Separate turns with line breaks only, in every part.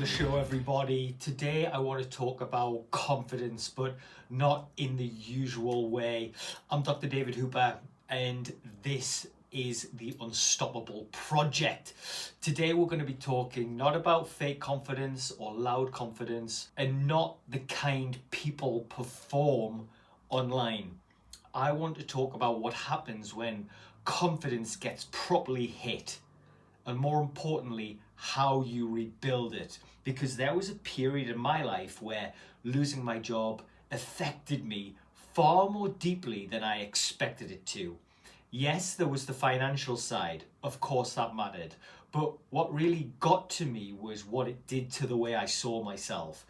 show, everybody. Today I want to talk about confidence, but not in the usual way. I'm Dr. David Hooper, and this is the Unstoppable Project. Today we're going to be talking not about fake confidence or loud confidence, and not the kind people perform online. I want to talk about what happens when confidence gets properly hit, and more importantly, how you rebuild it. Because there was a period in my life where losing my job affected me far more deeply than I expected it to. Yes, there was the financial side, of course that mattered, but what really got to me was what it did to the way I saw myself.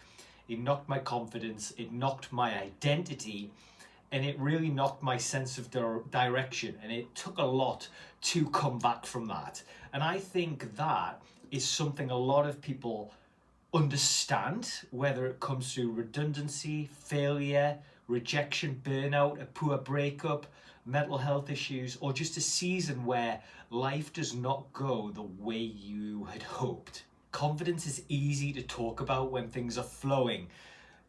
It knocked my confidence, it knocked my identity, and it really knocked my sense of direction, and it took a lot to come back from that. And I think that is something a lot of people understand, whether it comes through redundancy, failure, rejection, burnout, a poor breakup, mental health issues, or just a season where life does not go the way you had hoped. Confidence is easy to talk about when things are flowing.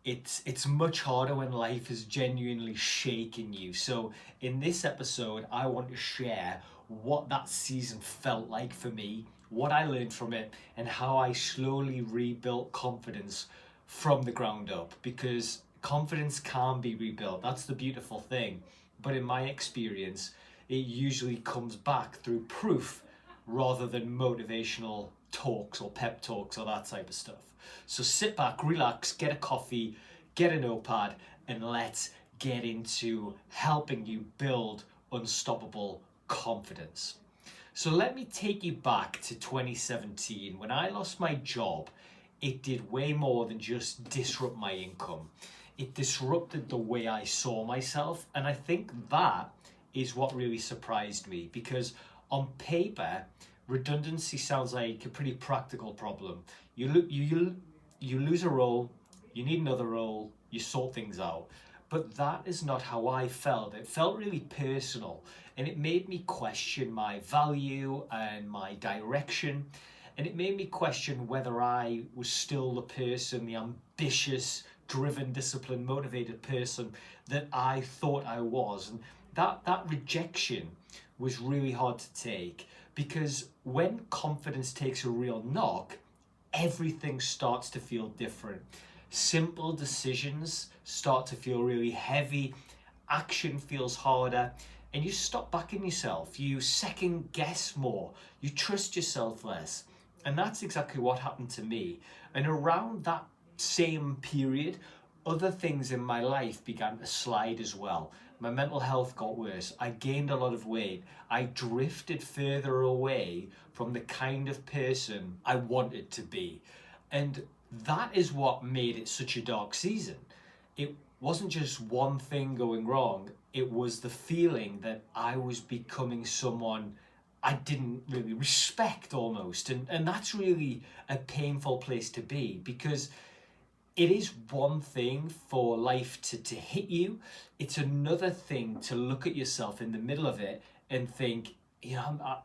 It's much harder when life is genuinely shaking you. So in this episode, I want to share what that season felt like for me, what I learned from it, and how I slowly rebuilt confidence from the ground up. Because confidence can be rebuilt. That's the beautiful thing. But in my experience, it usually comes back through proof rather than motivational talks or pep talks or that type of stuff. So sit back, relax, get a coffee, get a notepad, and let's get into helping you build unstoppable confidence. So let me take you back to 2017. When I lost my job, it did way more than just disrupt my income. It disrupted the way I saw myself, and I think that is what really surprised me, because on paper, redundancy sounds like a pretty practical problem. You lose a role, you need another role, you sort things out. But that is not how I felt. It felt really personal, and it made me question my value and my direction. And it made me question whether I was still the person, the ambitious, driven, disciplined, motivated person that I thought I was. And that rejection was really hard to take, because when confidence takes a real knock, everything starts to feel different. Simple decisions start to feel really heavy, action feels harder, and you stop backing yourself. You second guess more, you trust yourself less. And that's exactly what happened to me. And around that same period, other things in my life began to slide as well. My mental health got worse. I gained a lot of weight. I drifted further away from the kind of person I wanted to be. And that is what made it such a dark season. It wasn't just one thing going wrong. It was the feeling that I was becoming someone I didn't really respect almost. And that's really a painful place to be, because it is one thing for life to hit you. It's another thing to look at yourself in the middle of it and think,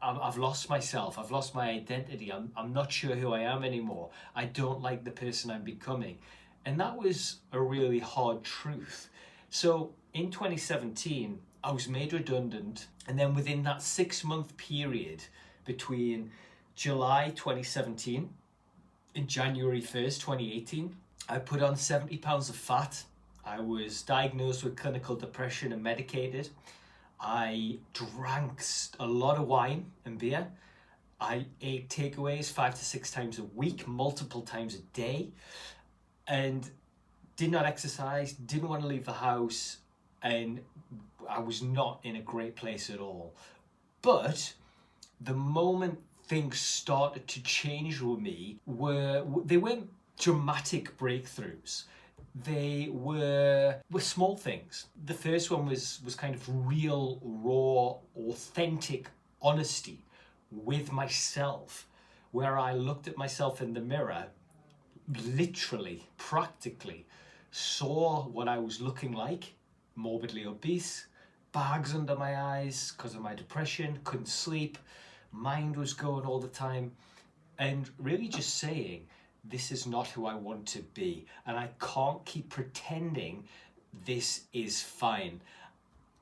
I've lost myself. I've lost my identity. I'm not sure who I am anymore. I don't like the person I'm becoming. And that was a really hard truth. So in 2017, I was made redundant. And then within that 6-month period between July 2017 and January 1st, 2018, I put on 70 pounds of fat. I was diagnosed with clinical depression and medicated. I drank a lot of wine and beer. I ate takeaways 5 to 6 times a week, multiple times a day, and did not exercise, didn't want to leave the house, and I was not in a great place at all. But the moment things started to change with me, they weren't dramatic breakthroughs. They were small things. The first one was kind of real, raw, authentic honesty with myself, where I looked at myself in the mirror, literally, practically, saw what I was looking like: morbidly obese, bags under my eyes because of my depression, couldn't sleep, mind was going all the time, and really just saying, this is not who I want to be, and I can't keep pretending this is fine.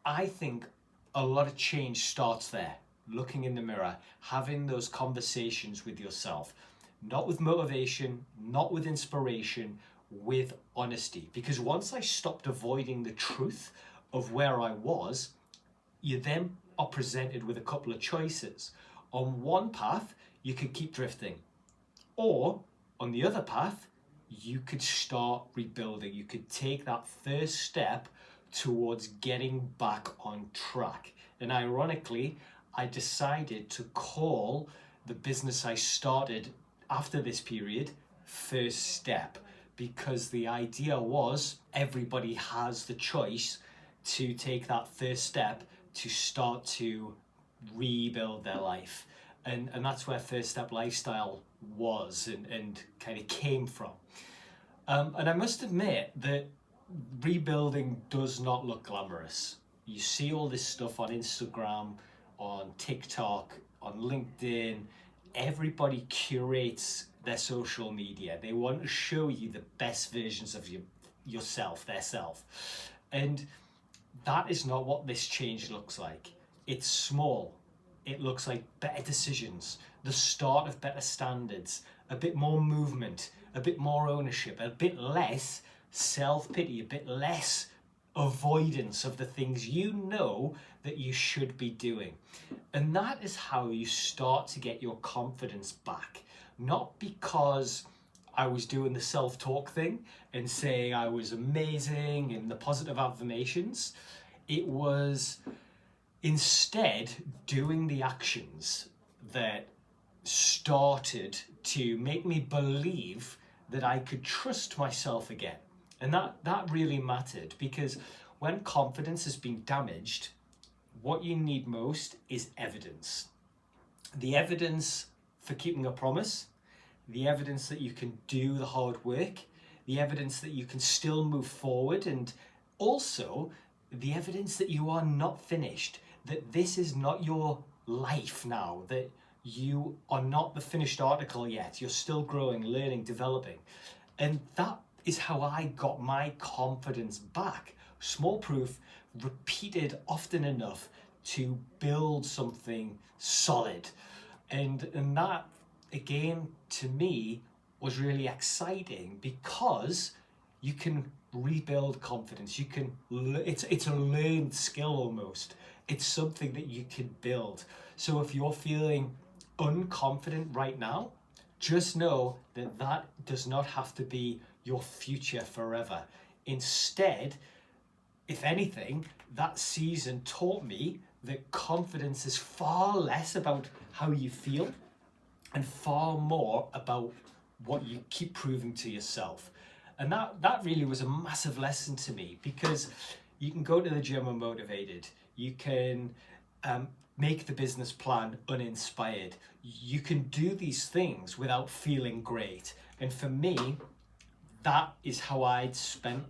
I think a lot of change starts there, looking in the mirror, having those conversations with yourself, not with motivation, not with inspiration, with honesty. Because once I stopped avoiding the truth of where I was, you then are presented with a couple of choices. On one path, you could keep drifting, or on the other path, you could start rebuilding. You could take that first step towards getting back on track. And ironically, I decided to call the business I started after this period First Step, because the idea was everybody has the choice to take that first step to start to rebuild their life. And that's where First Step Lifestyle was and kind of came from. And I must admit that rebuilding does not look glamorous. You see all this stuff on Instagram, on TikTok, on LinkedIn. Everybody curates their social media. They want to show you the best versions of yourself, their self. And that is not what this change looks like. It's small. It looks like better decisions, the start of better standards, a bit more movement, a bit more ownership, a bit less self-pity, a bit less avoidance of the things you know that you should be doing. And that is how you start to get your confidence back. Not because I was doing the self-talk thing and saying I was amazing and the positive affirmations. It was instead doing the actions that started to make me believe that I could trust myself again. And that really mattered, because when confidence has been damaged, what you need most is evidence. The evidence for keeping a promise, the evidence that you can do the hard work, the evidence that you can still move forward, and also the evidence that you are not finished, that this is not your life now, that you are not the finished article yet. You're still growing, learning, developing. And that is how I got my confidence back. Small proof, repeated often enough to build something solid. And that, again, to me, was really exciting, because you can rebuild confidence. You can, it's a learned skill almost. It's something that you can build. So if you're feeling unconfident right now, just know that that does not have to be your future forever. Instead, if anything, that season taught me that confidence is far less about how you feel and far more about what you keep proving to yourself. And that really was a massive lesson to me, because you can go to the gym unmotivated. You can make the business plan uninspired. You can do these things without feeling great. And for me, that is how I'd spent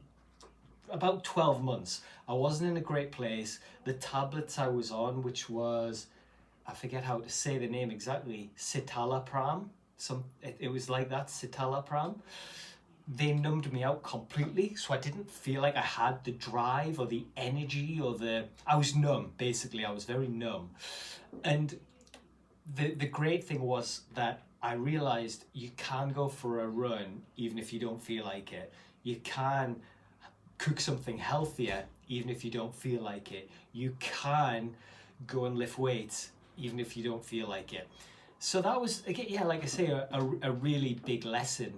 about 12 months. I wasn't in a great place. The tablets I was on, which was, I forget how to say the name exactly, citalopram. It was like that, citalopram. They numbed me out completely, so I didn't feel like I had the drive or the energy or I was numb, basically. I was very numb. And the great thing was that I realized you can go for a run even if you don't feel like it. You can cook something healthier even if you don't feel like it. You can go and lift weights even if you don't feel like it. So that was, again, yeah, like I say, a really big lesson,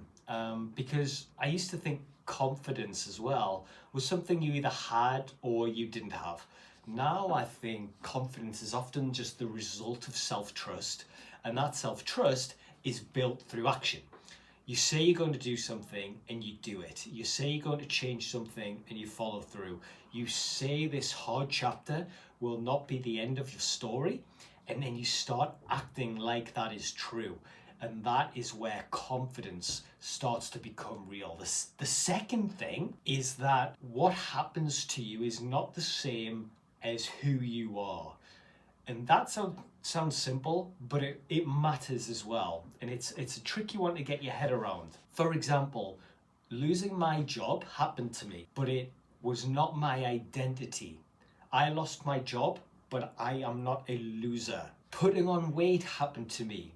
because I used to think confidence as well was something you either had or you didn't have. Now I think confidence is often just the result of self-trust, and that self-trust is built through action. You say you're going to do something and you do it. You say you're going to change something and you follow through. You say this hard chapter will not be the end of your story, and then you start acting like that is true. And that is where confidence starts to become real. The second thing is that what happens to you is not the same as who you are. And that sounds simple, but it matters as well. And it's a tricky one to get your head around. For example, losing my job happened to me, but it was not my identity. I lost my job, but I am not a loser. Putting on weight happened to me,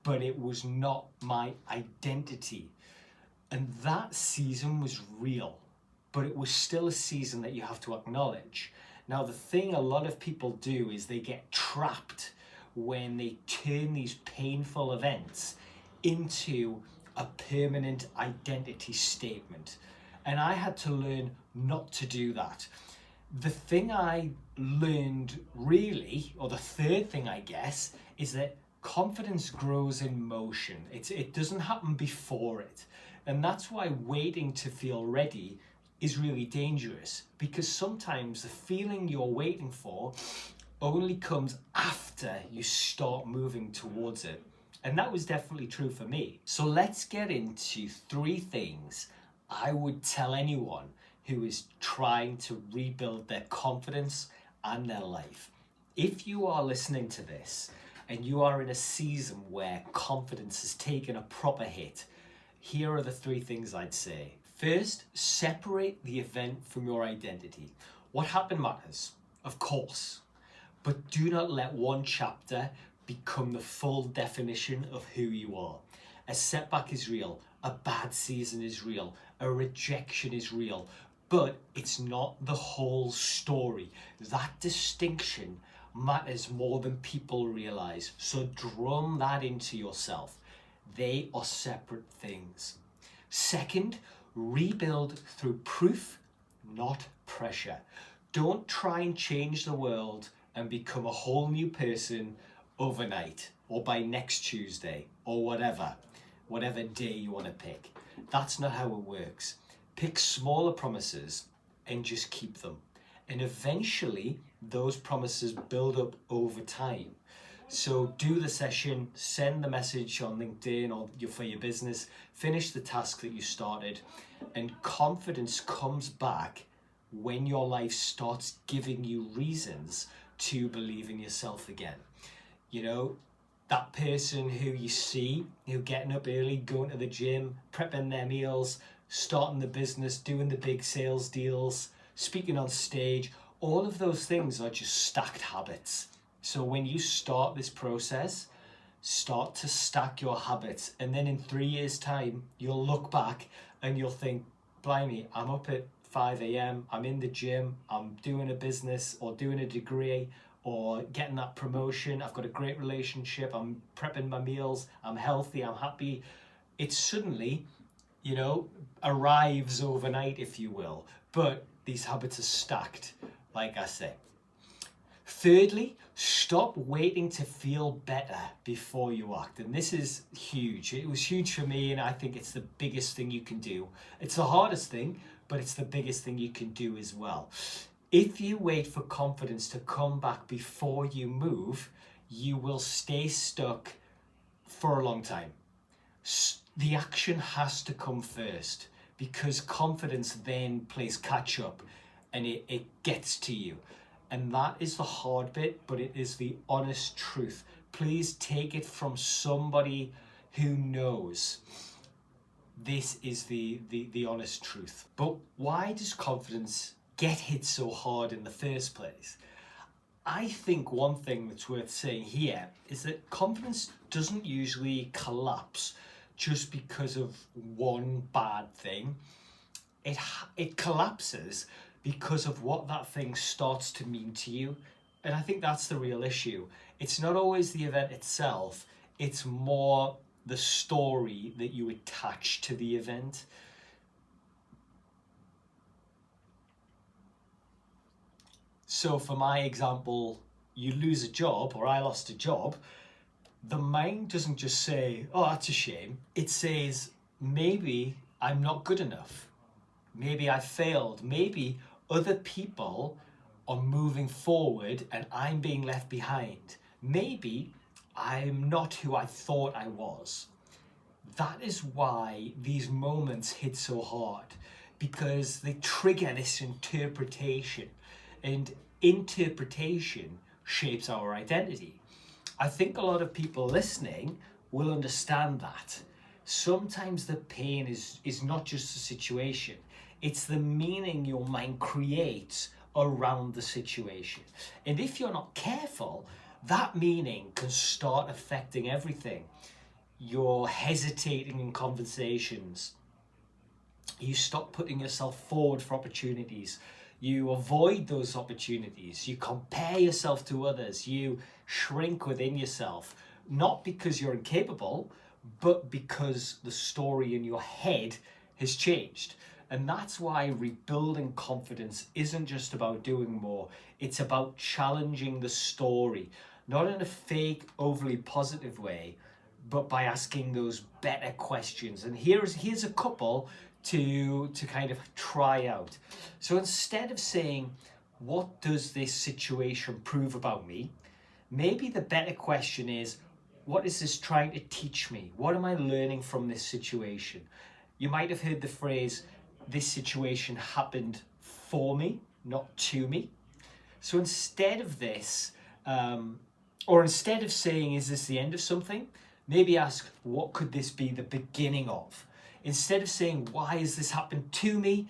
but it was not my identity. And that season was real, but it was still a season that you have to acknowledge. Now, the thing a lot of people do is they get trapped when they turn these painful events into a permanent identity statement. And I had to learn not to do that. The thing I learned really, or the third thing I guess, is that confidence grows in motion. It doesn't happen before it. And that's why waiting to feel ready is really dangerous, because sometimes the feeling you're waiting for only comes after you start moving towards it. And that was definitely true for me. So let's get into 3 things I would tell anyone who is trying to rebuild their confidence and their life. If you are listening to this and you are in a season where confidence has taken a proper hit, here are the 3 things I'd say. First, separate the event from your identity. What happened matters, of course, but do not let one chapter become the full definition of who you are. A setback is real, a bad season is real, a rejection is real, but it's not the whole story. That distinction matters more than people realize, so drum that into yourself. They are separate things. Second, rebuild through proof, not pressure. Don't try and change the world and become a whole new person overnight or by next Tuesday or whatever day you want to pick. That's not how it works. Pick smaller promises and just keep them. And eventually those promises build up over time. So do the session, send the message on LinkedIn or for your business, finish the task that you started, and confidence comes back when your life starts giving you reasons to believe in yourself again. You know, that person who you see, who getting up early, going to the gym, prepping their meals, starting the business, doing the big sales deals, speaking on stage, all of those things are just stacked habits. So when you start this process, start to stack your habits, and then in 3 years' time, you'll look back and you'll think, blimey, I'm up at 5 a.m, I'm in the gym, I'm doing a business or doing a degree or getting that promotion, I've got a great relationship, I'm prepping my meals, I'm healthy, I'm happy. It suddenly, arrives overnight, if you will, but these habits are stacked, like I say. Thirdly, stop waiting to feel better before you act. And this is huge. It was huge for me, and I think it's the biggest thing you can do. It's the hardest thing, but it's the biggest thing you can do as well. If you wait for confidence to come back before you move, you will stay stuck for a long time. The action has to come first, because confidence then plays catch up and it gets to you. And that is the hard bit, but it is the honest truth. Please take it from somebody who knows. This is the honest truth. But why does confidence get hit so hard in the first place? I think one thing that's worth saying here is that confidence doesn't usually collapse just because of one bad thing. It collapses because of what that thing starts to mean to you. And I think that's the real issue. It's not always the event itself, it's more the story that you attach to the event. So for my example, you lose a job, or I lost a job, the mind doesn't just say, oh, that's a shame. It says, maybe I'm not good enough. Maybe I failed. Maybe other people are moving forward and I'm being left behind. Maybe I'm not who I thought I was. That is why these moments hit so hard, because they trigger this interpretation. And interpretation shapes our identity. I think a lot of people listening will understand that. Sometimes the pain is not just the situation, it's the meaning your mind creates around the situation. And if you're not careful, that meaning can start affecting everything. You're hesitating in conversations. You stop putting yourself forward for opportunities. You avoid those opportunities. You compare yourself to others. You shrink within yourself, not because you're incapable, but because the story in your head has changed. And that's why rebuilding confidence isn't just about doing more. It's about challenging the story, not in a fake, overly positive way, but by asking those better questions. And here's a couple to kind of try out. So instead of saying, what does this situation prove about me? Maybe the better question is, what is this trying to teach me? What am I learning from this situation? You might have heard the phrase, this situation happened for me, not to me. So instead of this, or instead of saying, is this the end of something? Maybe ask, what could this be the beginning of? Instead of saying, why has this happened to me?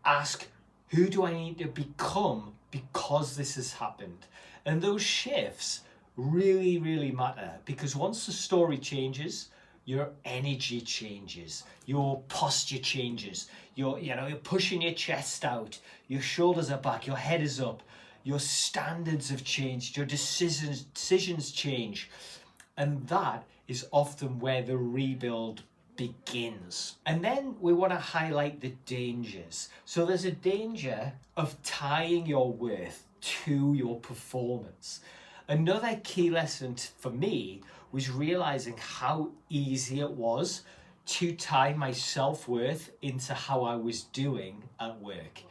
Ask, who do I need to become because this has happened? And those shifts really, really matter, because once the story changes, your energy changes, your posture changes, you're pushing your chest out, your shoulders are back, your head is up, your standards have changed, your decisions change. And that is often where the rebuild begins. And then we want to highlight the dangers. So there's a danger of tying your worth to your performance. Another key lesson for me was realizing how easy it was to tie my self-worth into how I was doing at work.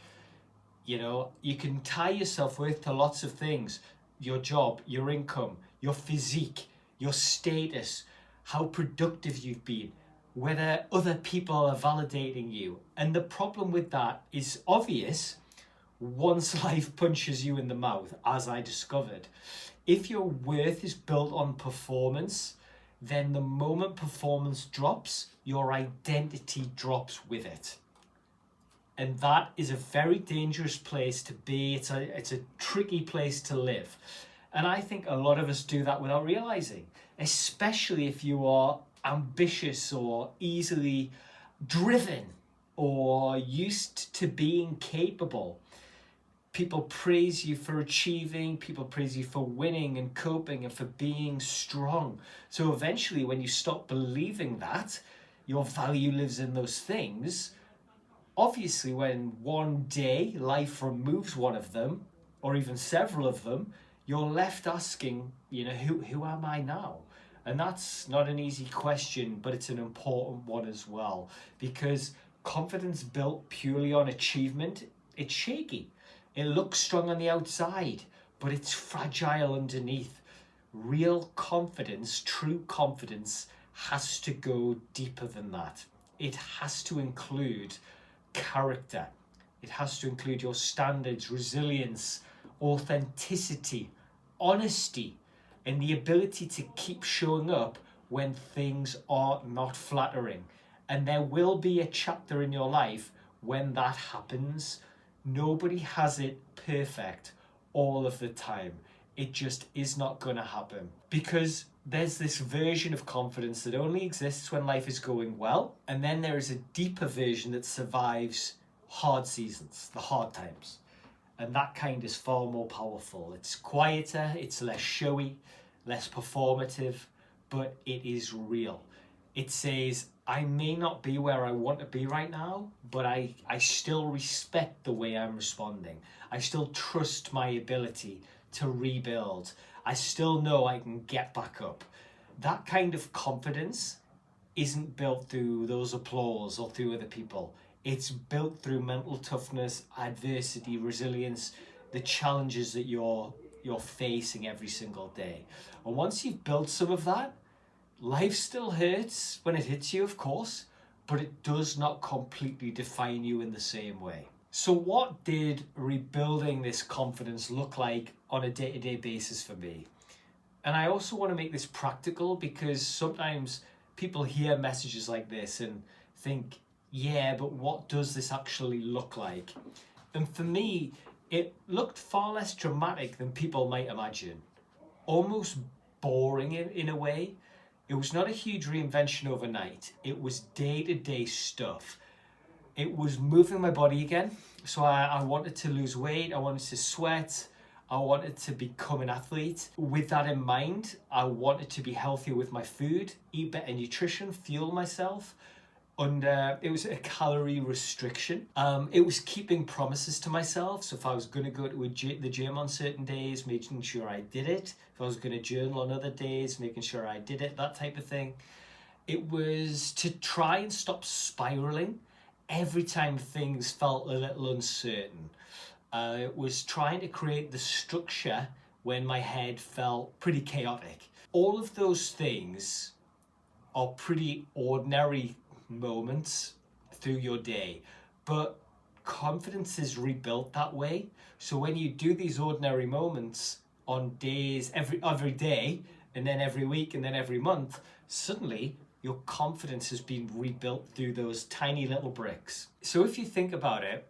You can tie your self-worth to lots of things: your job, your income, your physique, your status, how productive you've been, whether other people are validating you. And the problem with that is obvious once life punches you in the mouth, as I discovered. If your worth is built on performance, then the moment performance drops, your identity drops with it. And that is a very dangerous place to be. It's a tricky place to live. And I think a lot of us do that without realizing, especially if you are ambitious or easily driven or used to being capable. People praise you for achieving, people praise you for winning and coping and for being strong. So eventually, when you stop believing that your value lives in those things, obviously when one day life removes one of them, or even several of them, you're left asking, who am I now? And that's not an easy question, but it's an important one as well, because confidence built purely on achievement, it's shaky. It looks strong on the outside, but it's fragile underneath. Real confidence, true confidence, has to go deeper than that. It has to include character. It has to include your standards, resilience, authenticity, honesty, and the ability to keep showing up when things are not flattering. And there will be a chapter in your life when that happens. Nobody has it perfect all of the time. It just is not going to happen, because there's this version of confidence that only exists when life is going well, and then there is a deeper version that survives hard seasons, the hard times. And that kind is far more powerful. It's quieter, it's less showy, less performative, but it is real. It says, I may not be where I want to be right now, but I still respect the way I'm responding. I still trust my ability to rebuild. I still know I can get back up. That kind of confidence isn't built through those applause or through other people. It's built through mental toughness, adversity, resilience, the challenges that you're facing every single day. And once you've built some of that, life still hurts when it hits you, of course, but it does not completely define you in the same way. So what did rebuilding this confidence look like on a day-to-day basis for me. And I also want to make this practical, because sometimes people hear messages like this and think, yeah, but what does this actually look like? And for me, it looked far less dramatic than people might imagine. Almost boring in a way. It was not a huge reinvention overnight. It was day-to-day stuff. It was moving my body again. So I wanted to lose weight. I wanted to sweat. I wanted to become an athlete. With that in mind, I wanted to be healthier with my food, eat better nutrition, fuel myself. And it was a calorie restriction. It was keeping promises to myself. So if I was going to go to the gym on certain days, making sure I did it. If I was going to journal on other days, making sure I did it, that type of thing. It was to try and stop spiraling every time things felt a little uncertain. It was trying to create the structure when my head felt pretty chaotic. All of those things are pretty ordinary moments through your day, but confidence is rebuilt that way. So when you do these ordinary moments on days, every day, and then every week, and then every month, suddenly your confidence has been rebuilt through those tiny little bricks. So if you think about it,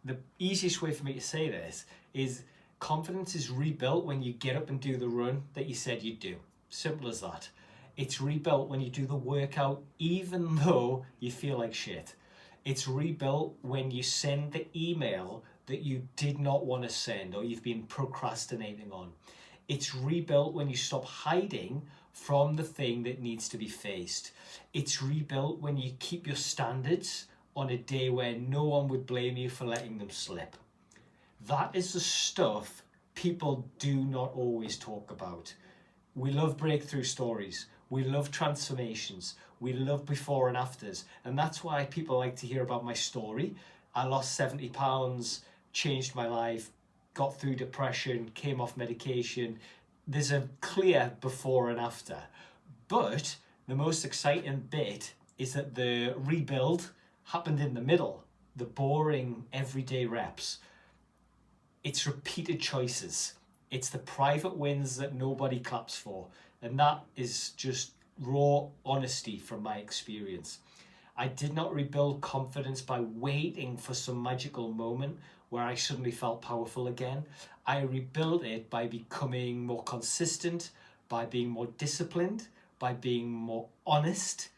the easiest way for me to say this is confidence is rebuilt when you get up and do the run that you said you'd do. Simple as that. It's rebuilt when you do the workout, even though you feel like shit. It's rebuilt when you send the email that you did not want to send or you've been procrastinating on. It's rebuilt when you stop hiding from the thing that needs to be faced. It's rebuilt when you keep your standards on a day where no one would blame you for letting them slip. That is the stuff people do not always talk about. We love breakthrough stories. We love transformations. We love before and afters. And that's why people like to hear about my story. I lost 70 pounds, changed my life, got through depression, came off medication. There's a clear before and after. But the most exciting bit is that the rebuild happened in the middle, the boring everyday reps. It's repeated choices. It's the private wins that nobody claps for. And that is just raw honesty from my experience. I did not rebuild confidence by waiting for some magical moment where I suddenly felt powerful again. I rebuilt it by becoming more consistent, by being more disciplined, by being more honest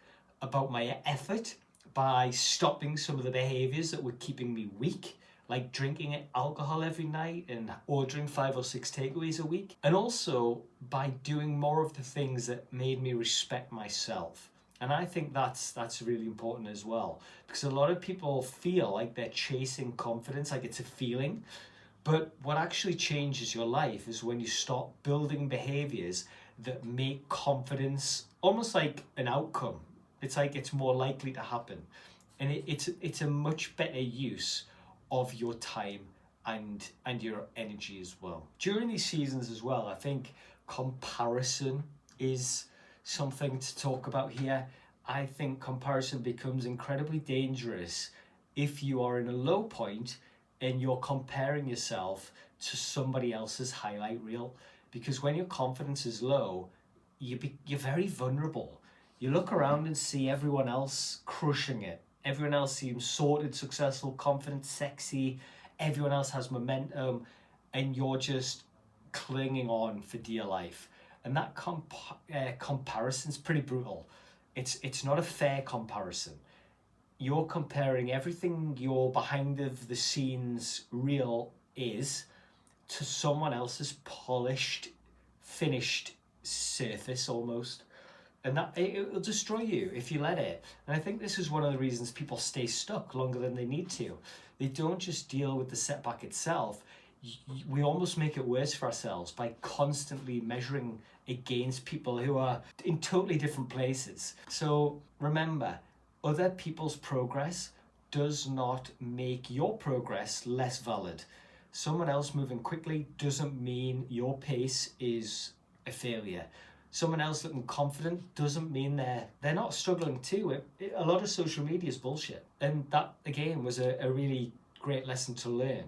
about my effort, by stopping some of the behaviors that were keeping me weak, like drinking alcohol every night and ordering 5 or 6 takeaways a week. And also by doing more of the things that made me respect myself. And I think that's really important as well, because a lot of people feel like they're chasing confidence, like it's a feeling. But what actually changes your life is when you start building behaviors that make confidence almost like an outcome. It's like it's more likely to happen. And it's a much better use of your time and your energy as well. During these seasons as well, I think comparison is something to talk about here. I think comparison becomes incredibly dangerous if you are in a low point and you're comparing yourself to somebody else's highlight reel. Because when your confidence is low, you're very vulnerable. You look around and see everyone else crushing it. Everyone else seems sorted, successful, confident, sexy. Everyone else has momentum, and you're just clinging on for dear life. And that comparison's pretty brutal. It's not a fair comparison. You're comparing everything your behind of the scenes reel is to someone else's polished, finished surface almost. And that it'll destroy you if you let it. And I think this is one of the reasons people stay stuck longer than they need to. They don't just deal with the setback itself. We almost make it worse for ourselves by constantly measuring against people who are in totally different places. So remember, other people's progress does not make your progress less valid. Someone else moving quickly doesn't mean your pace is a failure. Someone else looking confident doesn't mean they're not struggling too. A lot of social media is bullshit. And that, again, was a really great lesson to learn.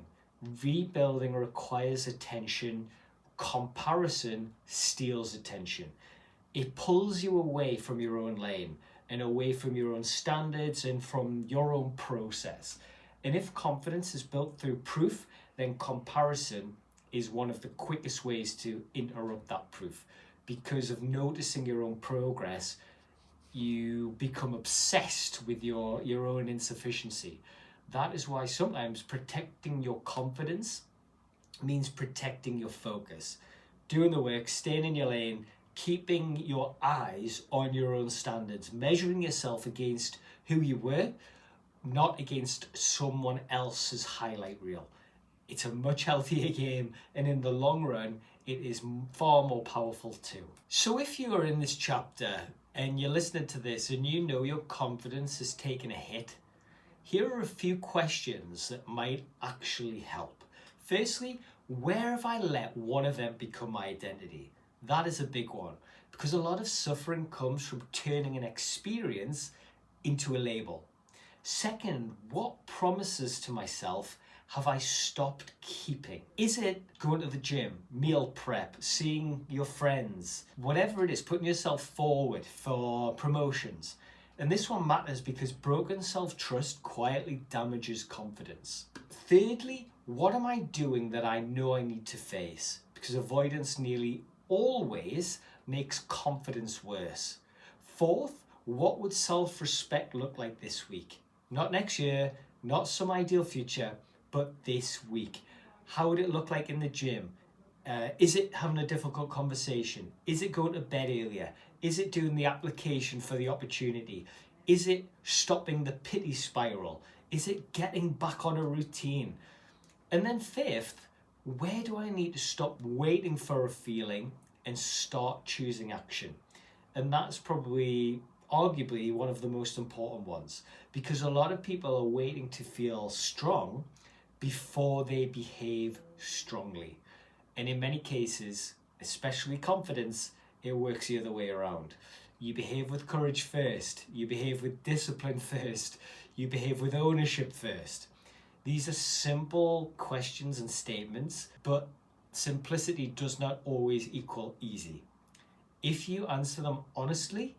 Rebuilding requires attention, comparison steals attention. It pulls you away from your own lane and away from your own standards and from your own process. And if confidence is built through proof, then comparison is one of the quickest ways to interrupt that proof. Because of noticing your own progress, you become obsessed with your own insufficiency. That is why sometimes protecting your confidence means protecting your focus. Doing the work, staying in your lane, keeping your eyes on your own standards, measuring yourself against who you were, not against someone else's highlight reel. It's a much healthier game, and in the long run, it is far more powerful too. So if you are in this chapter and you're listening to this and you know your confidence has taken a hit, here are a few questions that might actually help. Firstly, where have I let one event become my identity? That is a big one, because a lot of suffering comes from turning an experience into a label. Second, what promises to myself have I stopped keeping? Is it going to the gym, meal prep, seeing your friends, whatever it is, putting yourself forward for promotions? And this one matters because broken self-trust quietly damages confidence. Thirdly, what am I doing that I know I need to face? Because avoidance nearly always makes confidence worse. Fourth, what would self-respect look like this week? Not next year, not some ideal future, but this week. How would it look like in the gym? Is it having a difficult conversation? Is it going to bed earlier? Is it doing the application for the opportunity? Is it stopping the pity spiral? Is it getting back on a routine? And then fifth, where do I need to stop waiting for a feeling and start choosing action? And that's probably arguably one of the most important ones, because a lot of people are waiting to feel strong before they behave strongly. And in many cases, especially confidence, it works the other way around. You behave with courage first, you behave with discipline first, you behave with ownership first. These are simple questions and statements, but simplicity does not always equal easy. If you answer them honestly,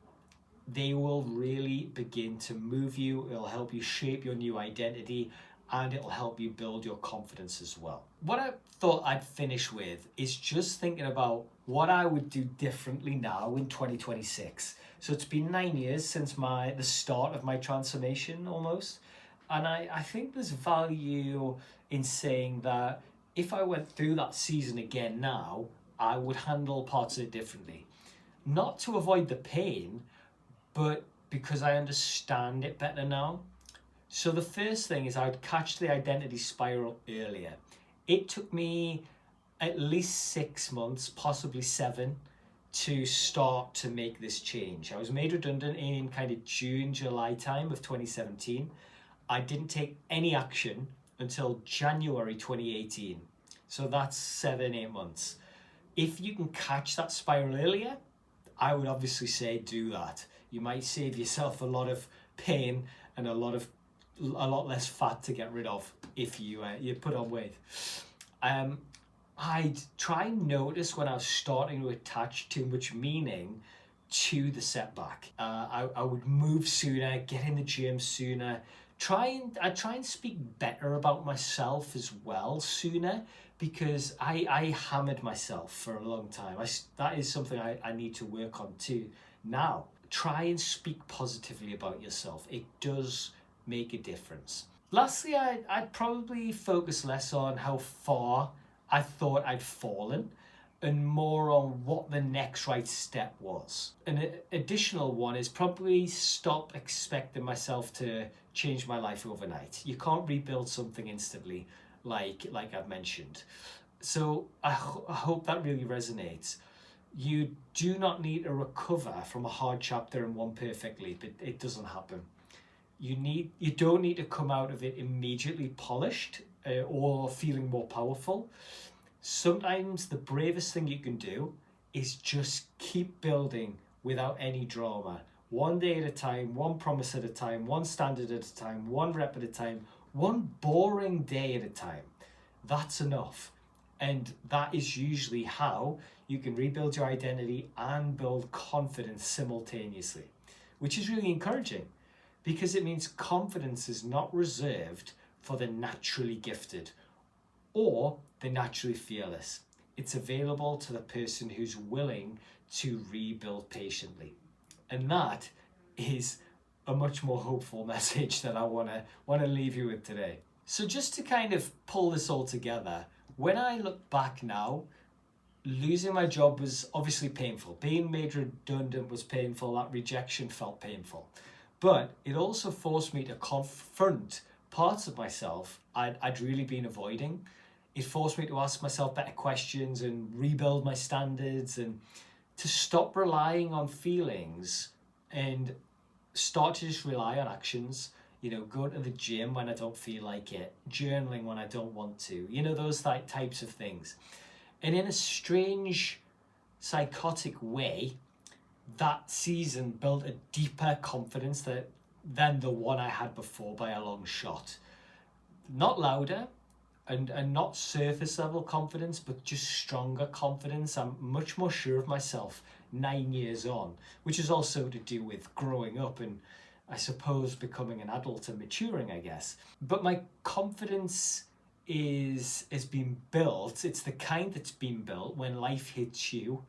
they will really begin to move you. It'll help you shape your new identity, and it'll help you build your confidence as well. What I thought I'd finish with is just thinking about what I would do differently now in 2026. So it's been 9 years since the start of my transformation almost. And I think there's value in saying that if I went through that season again now, I would handle parts of it differently. Not to avoid the pain, but because I understand it better now. So the first thing is I would catch the identity spiral earlier. It took me at least 6 months, possibly 7, to start to make this change. I was made redundant in kind of June, July time of 2017. I didn't take any action until January 2018. So that's 7-8 months. If you can catch that spiral earlier, I would obviously say do that. You might save yourself a lot of pain and a lot less fat to get rid of if you put on weight. I'd try and notice when I was starting to attach too much meaning to the setback. I would move sooner, get in the gym sooner. I'd try and speak better about myself as well sooner, because I hammered myself for a long time. That is something I need to work on too now. Try and speak positively about yourself. It does make a difference. Lastly, I'd probably focus less on how far I thought I'd fallen and more on what the next right step was. An additional one is probably stop expecting myself to change my life overnight. You can't rebuild something instantly, like I've mentioned. So I hope that really resonates. You do not need to recover from a hard chapter in one perfect leap. It doesn't happen. You don't need to come out of it immediately polished or feeling more powerful. Sometimes the bravest thing you can do is just keep building without any drama. One day at a time, one promise at a time, one standard at a time, one rep at a time, one boring day at a time. That's enough. And that is usually how you can rebuild your identity and build confidence simultaneously, which is really encouraging because it means confidence is not reserved for the naturally gifted or the naturally fearless. It's available to the person who's willing to rebuild patiently. And that is a much more hopeful message that I want to leave you with today. So just to kind of pull this all together, when I look back now, losing my job was obviously painful. Being made redundant was painful. That rejection felt painful. But it also forced me to confront parts of myself I'd really been avoiding. It forced me to ask myself better questions and rebuild my standards and to stop relying on feelings and start to just rely on actions. Go to the gym when I don't feel like it, journaling when I don't want to, those types of things. And in a strange, psychotic way, that season built a deeper confidence than the one I had before by a long shot. Not louder and not surface level confidence, but just stronger confidence. I'm much more sure of myself 9 years on, which is also to do with growing up and I suppose becoming an adult and maturing, I guess. But my confidence is being built. It's the kind that's been built when life hits you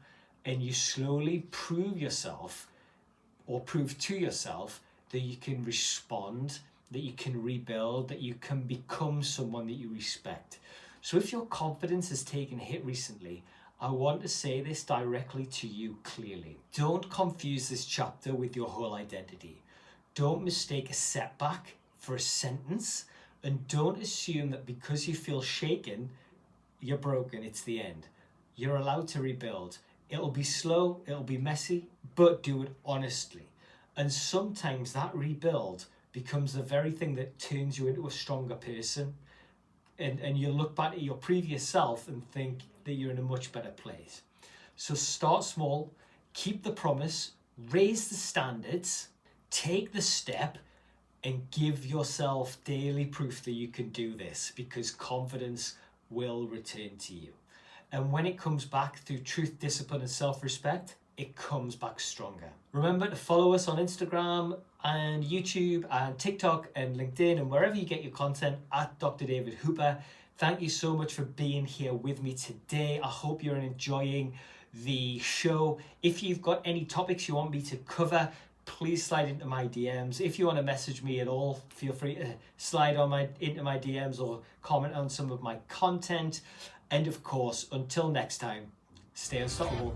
and you slowly prove to yourself that you can respond, that you can rebuild, that you can become someone that you respect. So if your confidence has taken a hit recently, I want to say this directly to you clearly. Don't confuse this chapter with your whole identity. Don't mistake a setback for a sentence, and don't assume that because you feel shaken, you're broken, it's the end. You're allowed to rebuild. It'll be slow, it'll be messy, but do it honestly. And sometimes that rebuild becomes the very thing that turns you into a stronger person. And you look back at your previous self and think that you're in a much better place. So start small, keep the promise, raise the standards, take the step, and give yourself daily proof that you can do this, because confidence will return to you. And when it comes back through truth, discipline, and self-respect, it comes back stronger. Remember to follow us on Instagram and YouTube and TikTok and LinkedIn and wherever you get your content at Dr. David Hooper. Thank you so much for being here with me today. I hope you're enjoying the show. If you've got any topics you want me to cover, please slide into my DMs. If you want to message me at all, feel free to slide into my DMs or comment on some of my content. And of course, until next time, stay unstoppable.